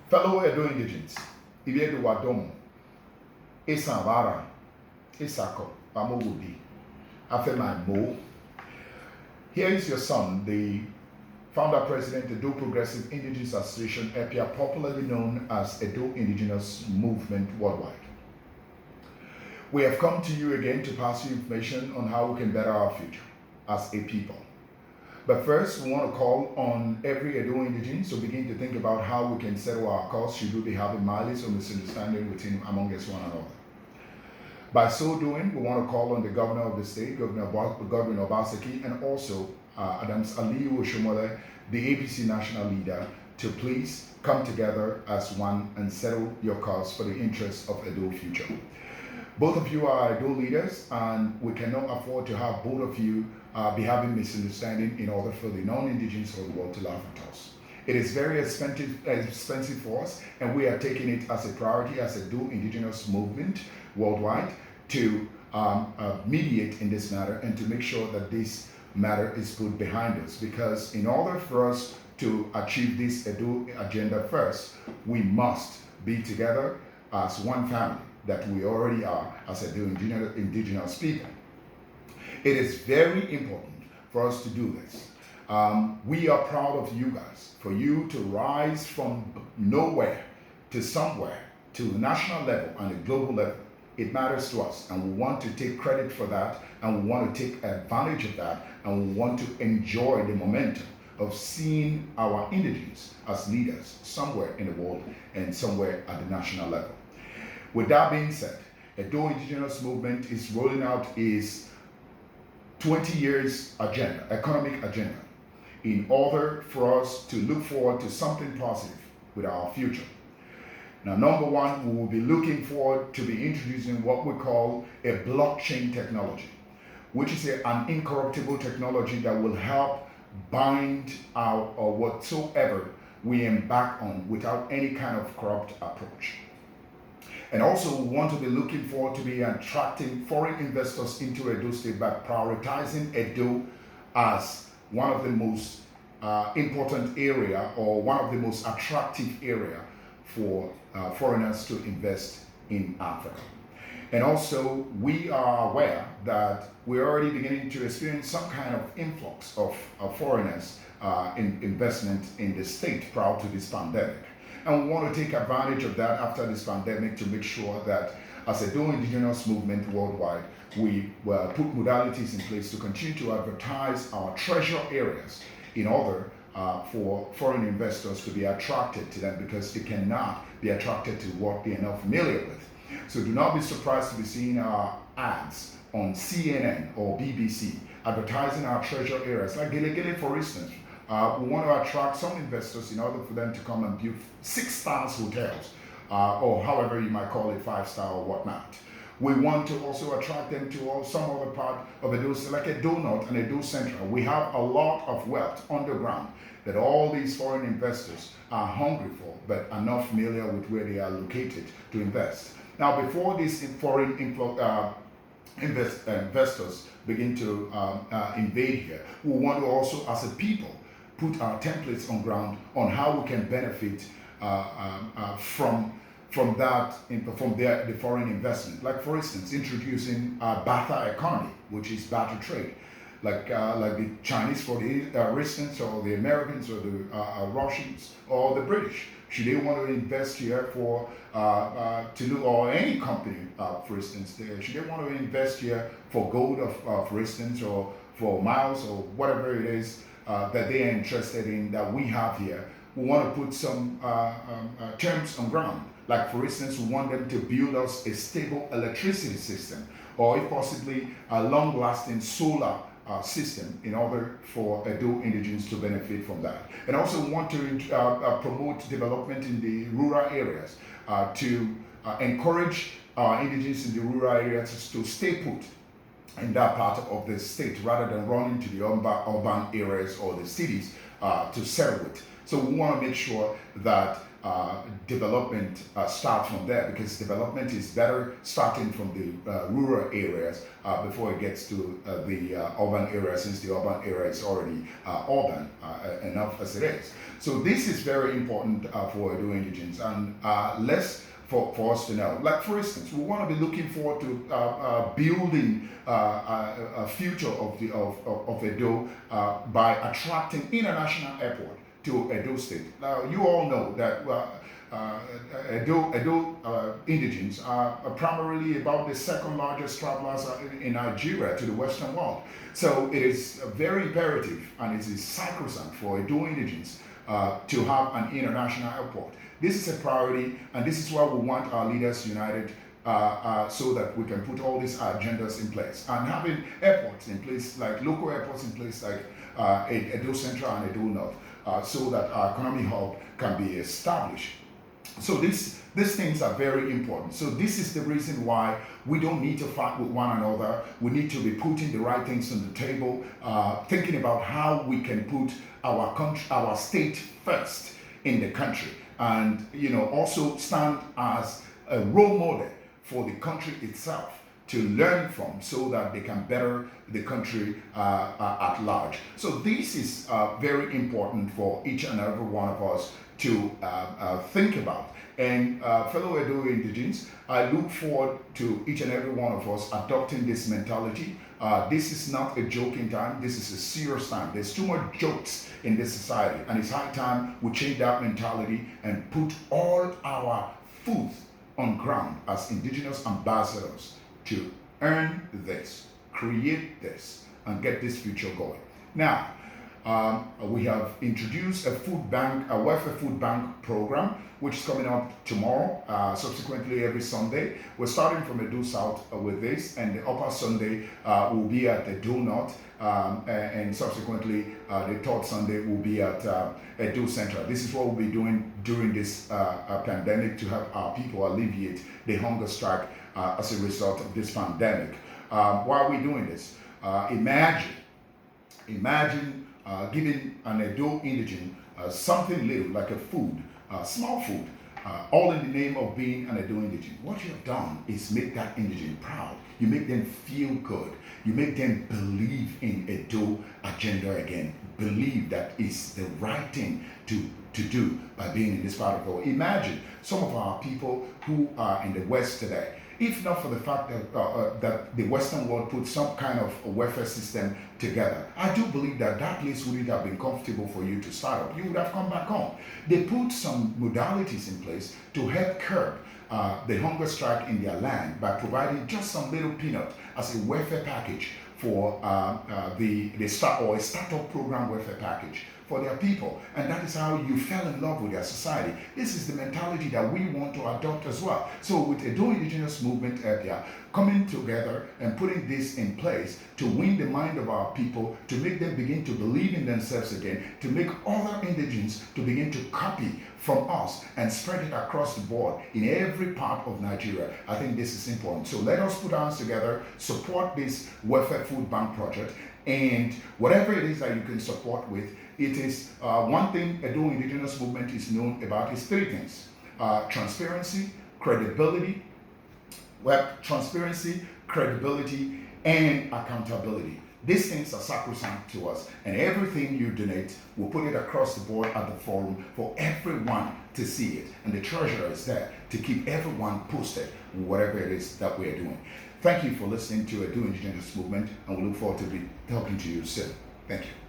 Fellow Edo Indigenes, Edo Wadomo, Esavara, Esako, Bamogudi, Afemai Mo. Here is your son, the founder president, Edo Progressive Indigenous Association, EPIA, popularly known as Edo Indigenous Movement worldwide. We have come to you again to pass you information on how we can better our future as a people. But first, we want to call on every Edo Indigene to begin to think about how we can settle our cause should we be having malice or misunderstanding among us one another. By so doing, we want to call on the governor of the state, Governor Obaseki, and also Adams Aliyu Oshomole, the APC national leader, to please come together as one and settle your cause for the interests of Edo future. Both of you are Edo leaders, and we cannot afford to have both of you be having misunderstanding in order for the non-indigenous of the world to laugh at us. It is very expensive for us, and we are taking it as a priority as a Edo Indigenous Movement worldwide to mediate in this matter and to make sure that this matter is put behind us. Because in order for us to achieve this Edo agenda first, we must be together as one family that we already are as Edo Indigenous people. It is very important for us to do this. We are proud of you guys, for you to rise from nowhere to somewhere, to the national level and the global level. It matters to us, and we want to take credit for that, and we want to take advantage of that, and we want to enjoy the momentum of seeing our indigenes as leaders somewhere in the world and somewhere at the national level. With that being said, Edo Indigenous Movement is rolling out its 20 years agenda, economic agenda, in order for us to look forward to something positive with our future. Now, number one, we will be looking forward to be introducing what we call a blockchain technology, which is an incorruptible technology that will help bind our or whatsoever we embark on without any kind of corrupt approach. And also, we want to be looking forward to be attracting foreign investors into Edo State by prioritizing Edo as one of the most important area or one of the most attractive area for foreigners to invest in Africa. And also, we are aware that we're already beginning to experience some kind of influx of foreigners in investment in the state prior to this pandemic. And we want to take advantage of that after this pandemic to make sure that as a Edo Indigenous Movement worldwide, we put modalities in place to continue to advertise our treasure areas in order for foreign investors to be attracted to them, because they cannot be attracted to what they are not familiar with. So do not be surprised to be seeing our ads on CNN or BBC advertising our treasure areas, like Gele Gele, for instance. We want to attract some investors in order for them to come and build 6-star hotels, or however you might call it, 5-star or whatnot. We want to also attract them to some other part of Edo, like Edo North and Edo Central. We have a lot of wealth underground that all these foreign investors are hungry for, but are not familiar with where they are located to invest. Now, before these foreign investors begin to invade here, we want to also, as a people, put our templates on ground on how we can benefit from the foreign investment. Like, for instance, introducing barter economy, which is barter trade, like the Chinese, for instance, or the Americans, or the Russians, or the British. Should they want to invest here or any company, for instance, should they want to invest here for gold, for instance, or for miles, or whatever it is that they are interested in that we have here, we want to put some terms on ground. Like, for instance, we want them to build us a stable electricity system, or if possibly a long-lasting solar system, in order for Edo Indigenes to benefit from that. And also we want to promote development in the rural areas, to encourage indigenes in the rural areas to stay put in that part of the state rather than running to the urban areas or the cities to settle with. So we want to make sure that development starts from there, because development is better starting from the rural areas before it gets to the urban area, since the urban area is already urban enough as it is. So this is very important for Edo Indigenes, and for us to know. Like, for instance, we want to be looking forward to building a future of Edo by attracting international airport to Edo State. Now, you all know that Edo Indigenes are primarily about the second largest travelers in Nigeria to the Western world. So it is very imperative, and it is sacrosanct for Edo Indigenes to have an international airport. This is a priority, and this is why we want our leaders united so that we can put all these agendas in place. And having airports in place, like local airports in place, like Edo Central and Edo North, so that our economy hub can be established. So these things are very important. So this is the reason why we don't need to fight with one another. We need to be putting the right things on the table, thinking about how we can put our country, our state first in the country, and also stand as a role model for the country itself to learn from, so that they can better the country at large. So this is very important for each and every one of us to think about. And fellow Edo Indigenes, I look forward to each and every one of us adopting this mentality. This is not a joking time. This is a serious time. There's too much jokes in this society, and it's high time we change that mentality and put all our foot on ground as indigenous ambassadors to earn this, create this, and get this future going. Now, we have introduced a food bank, a welfare food bank program, which is coming up tomorrow, subsequently every Sunday. We're starting from Edo South with this, and the upper Sunday will be at Edo North, and subsequently the third Sunday will be at Edo Central. This is what we'll be doing during this pandemic to help our people alleviate the hunger strike as a result of this pandemic. Why are we doing this? Imagine giving an Edo Indigene something little, like a food, small food, all in the name of being an Edo Indigene. What you have done is make that Indigene proud. You make them feel good. You make them believe in Edo agenda again. Believe that it's the right thing to do by being in this part of the world. Imagine some of our people who are in the West today. If not for the fact that the Western world put some kind of a welfare system together, I do believe that place wouldn't have been comfortable for you to start up. You would have come back home. They put some modalities in place to help curb the hunger strike in their land by providing just some little peanut as a welfare package for a startup program welfare package for their people. And that is how you fell in love with their society. This is the mentality that we want to adopt as well. So with Edo Indigenous Movement, EPIA, coming together and putting this in place to win the mind of our people, to make them begin to believe in themselves again, to make other indigenes to begin to copy from us and spread it across the board in every part of Nigeria. I think this is important. So let us put our hands together, support this welfare food bank project, and whatever it is that you can support with, it is one thing Edo Indigenous Movement is known about is three things: transparency, credibility, and accountability. These things are sacrosanct to us, and everything you donate, we'll put it across the board at the forum for everyone to see it. And the treasurer is there to keep everyone posted on whatever it is that we are doing. Thank you for listening to Edo Indigenous Movement, and we look forward to be talking to you soon. Thank you.